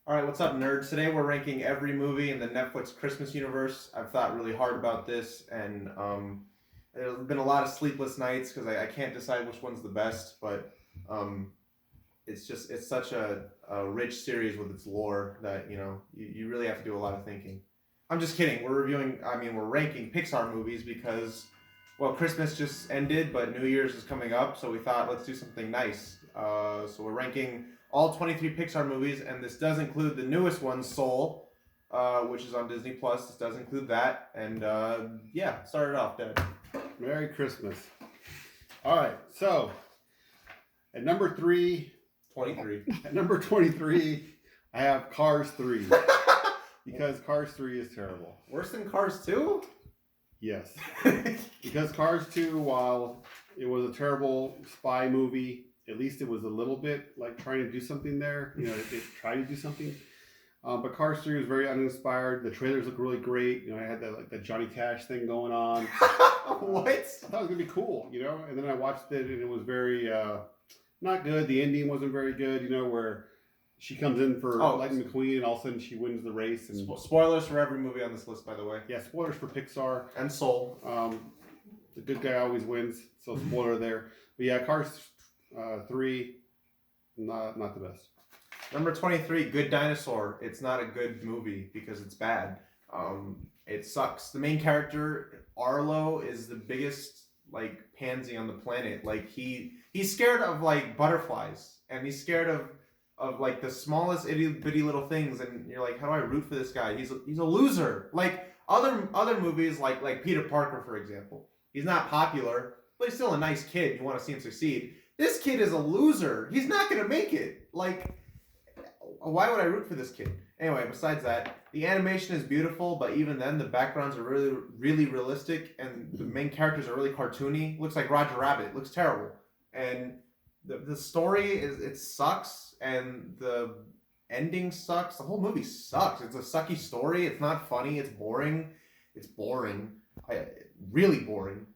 All right, what's up, nerds? Today we're ranking every movie in the Netflix Christmas universe. I've thought really hard about this, and there's been a lot of sleepless nights because I can't decide which one's the best. But um, it's such a rich series with its lore that you really have to do a lot of thinking. I'm just kidding. We're ranking Pixar movies because, well, Christmas just ended, but New Year's is coming up, so we thought let's do something nice. So we're ranking all 23 Pixar movies, and this does include the newest one, Soul, which is on Disney Plus. This does include that, and yeah, start it off, Dad. Merry Christmas. All right, so at number 23. at number 23, I have Cars 3 because Cars 3 is terrible. Worse than Cars 2? Yes, because Cars 2, while it was a terrible spy movie, at least it was a little bit like trying to do something there. It tried to do something. But Cars 3 was very uninspired. The trailers look really great. I had that Johnny Cash thing going on. What? I thought it was gonna be cool, and then I watched it and it was very not good. The ending wasn't very good, where she comes in for Lightning McQueen and all of a sudden she wins the race. And spoilers for every movie on this list, by the way. yeah, spoilers for Pixar and Soul. The good guy always wins, so spoiler there. But yeah, Cars 3, not the best. Number 23, Good Dinosaur. It's not a good movie because it's bad. It sucks. The main character, Arlo, is the biggest pansy on the planet. He's scared of butterflies, and he's scared of the smallest itty bitty little things, and you're like, how do I root for this guy? He's a loser. Other movies like Peter Parker, for example. He's not popular, but he's still a nice kid. You want to see him succeed. This kid is a loser. He's not gonna make it. Why would I root for this kid? Anyway, besides that, the animation is beautiful, but even then, the backgrounds are really, really realistic, and the main characters are really cartoony. Looks like Roger Rabbit. Looks terrible. And the story it sucks, and the ending sucks. The whole movie sucks. It's a sucky story. It's not funny. It's boring. It's boring. Really boring.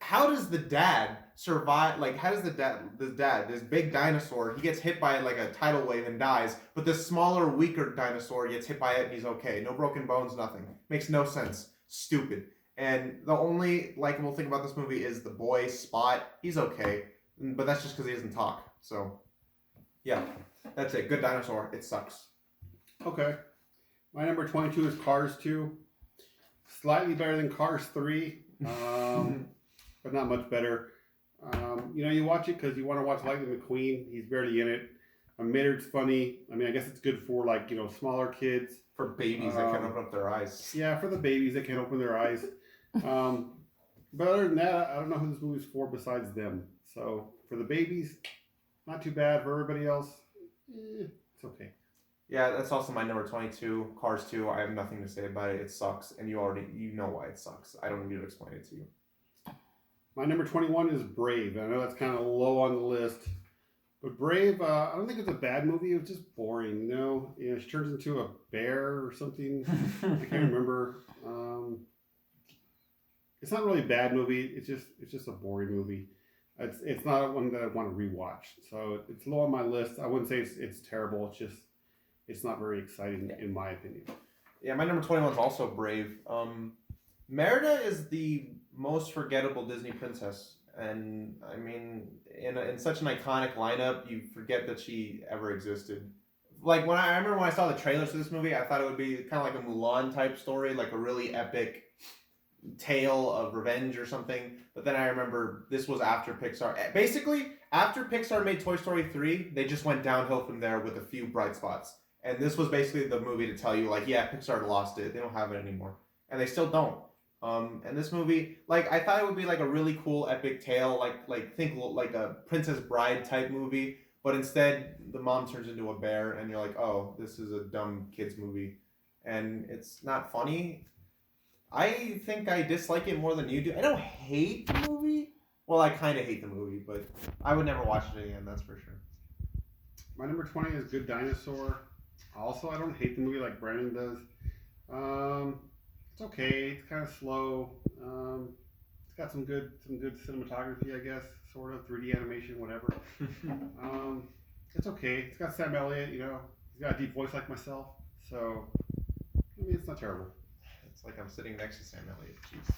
How does the dad survive? How does the dad, this big dinosaur, he gets hit by a tidal wave and dies, but this smaller, weaker dinosaur gets hit by it and he's okay. No broken bones, nothing. Makes no sense. Stupid. And the only likable thing about this movie is the boy, Spot. He's okay, but that's just because he doesn't talk. So, yeah, that's it. Good Dinosaur. It sucks. Okay. My number 22 is Cars 2. Slightly better than Cars 3. But not much better. You watch it because you want to watch Lightning McQueen. He's barely in it. Maynard's funny. I guess it's good for smaller kids. For babies that can't open up their eyes. Yeah, for the babies that can't open their eyes. But other than that, I don't know who this movie's for besides them. So for the babies, not too bad. For everybody else, it's okay. Yeah, that's also my number 22, Cars 2. I have nothing to say about it. It sucks, and you know why it sucks. I don't need to explain it to you. My number 21 is Brave. I know that's kind of low on the list, but Brave, I don't think it's a bad movie. It was just boring. She turns into a bear or something. I can't remember. It's not really a bad movie. It's just a boring movie. It's not one that I want to rewatch. So it's low on my list. I wouldn't say it's terrible. It's not very exciting in my opinion. Yeah, my number 21 is also Brave. Merida is the most forgettable Disney princess, and in such an iconic lineup, you forget that she ever existed. I remember when I saw the trailers for this movie, I thought it would be kind of like a Mulan type story, like a really epic tale of revenge or something. But then I remember this was after Pixar. Basically, after Pixar made Toy Story 3, they just went downhill from there with a few bright spots. And this was basically the movie to tell you, yeah, Pixar lost it. They don't have it anymore. And they still don't. And this movie, I thought it would be a really cool epic tale, think a Princess Bride type movie. But instead, the mom turns into a bear, and you're like, oh, this is a dumb kids movie. And it's not funny. I think I dislike it more than you do. I don't hate the movie. Well, I kind of hate the movie, but I would never watch it again, that's for sure. My number 20 is Good Dinosaur. Also, I don't hate the movie like Brandon does. It's okay. It's kind of slow. It's got some good cinematography, I guess. Sort of 3D animation, whatever. It's okay. It's got Sam Elliott. He's got a deep voice like myself, so I mean it's not terrible. It's like I'm sitting next to Sam Elliott. Jeez.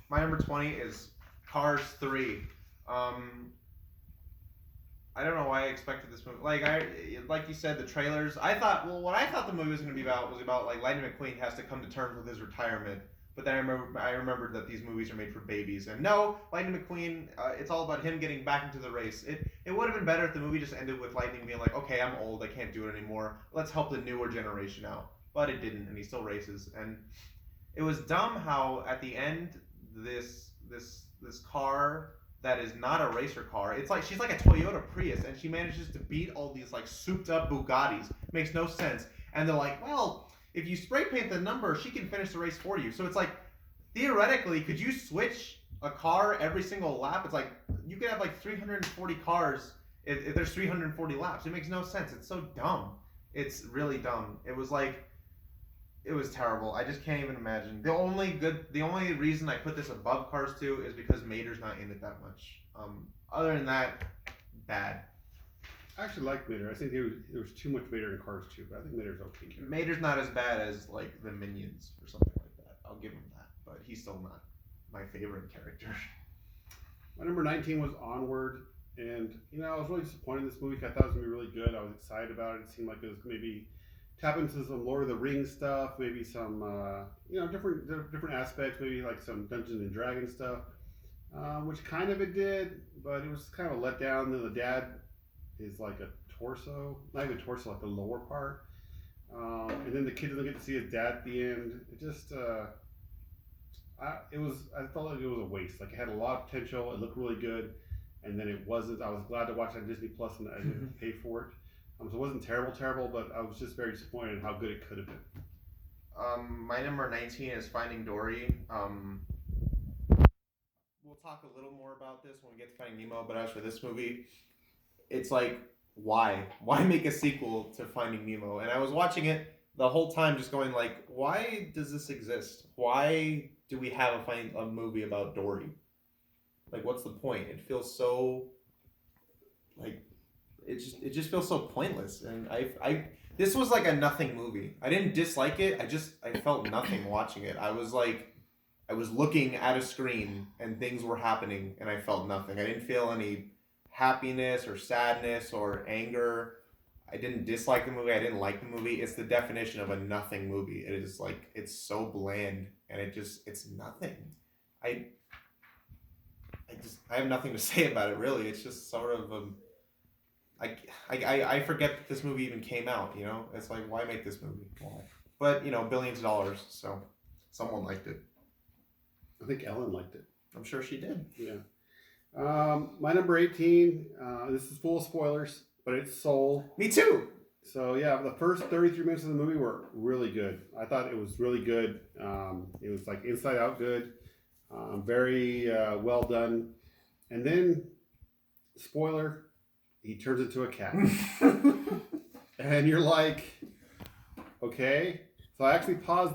My number 20 is Cars 3. I don't know why I expected this movie. Like you said, the trailers. What I thought the movie was going to be about was about like Lightning McQueen has to come to terms with his retirement. But then I remembered that these movies are made for babies, and no, Lightning McQueen. It's all about him getting back into the race. It would have been better if the movie just ended with Lightning being like, okay, I'm old, I can't do it anymore. Let's help the newer generation out. But it didn't, and he still races. And it was dumb how at the end this car that is not a racer car. It's like she's like a Toyota Prius, and she manages to beat all these like souped up Bugattis. Makes no sense. And they're like, well, if you spray paint the number, she can finish the race for you. So it's like, theoretically, could you switch a car every single lap? It's like, you could have like 340 cars if there's 340 laps. It makes no sense. It's so dumb. It's really dumb. It was terrible. I just can't even imagine. The only reason I put this above Cars 2 is because Mater's not in it that much. Other than that, bad. I actually like Mater. I think there was too much Mater in Cars 2, but I think Mater's okay. Mater's not as bad as like the Minions or something like that. I'll give him that, but he's still not my favorite character. My number 19 was Onward, and I was really disappointed in this movie. I thought it was gonna be really good. I was excited about it. It seemed like it was maybe tap into some Lord of the Rings stuff, maybe some different aspects, maybe like some Dungeons and Dragons stuff, which kind of it did, but it was kind of a letdown. Then the dad is like a torso, not even a torso, like the lower part, and then the kid doesn't get to see his dad at the end. It just I felt like it was a waste. Like it had a lot of potential. It looked really good, and then it wasn't. I was glad to watch it on Disney Plus, and I didn't pay for it. So it wasn't terrible, but I was just very disappointed in how good it could have been. My number 19 is Finding Dory. We'll talk a little more about this when we get to Finding Nemo, but as for this movie, it's like, why? Why make a sequel to Finding Nemo? And I was watching it the whole time just going like, why does this exist? Why do we have a movie about Dory? Like, what's the point? It feels so, like, it just feels so pointless. And this was like a nothing movie. I didn't dislike it. I felt nothing watching it. I was looking at a screen and things were happening and I felt nothing. I didn't feel any happiness or sadness or anger. I didn't dislike the movie. I didn't like the movie. It's the definition of a nothing movie. It is like, it's so bland and it's nothing. I have nothing to say about it really. It's just sort of I forget that this movie even came out, It's like, why make this movie? Why? But, billions of dollars, so someone liked it. I think Ellen liked it. I'm sure she did. Yeah. My number 18, this is full of spoilers, but it's Soul. Me too. So, yeah, the first 33 minutes of the movie were really good. I thought it was really good. It was like inside out good. Very well done. And then, spoiler, he turns into a cat. And you're like, okay. So I actually paused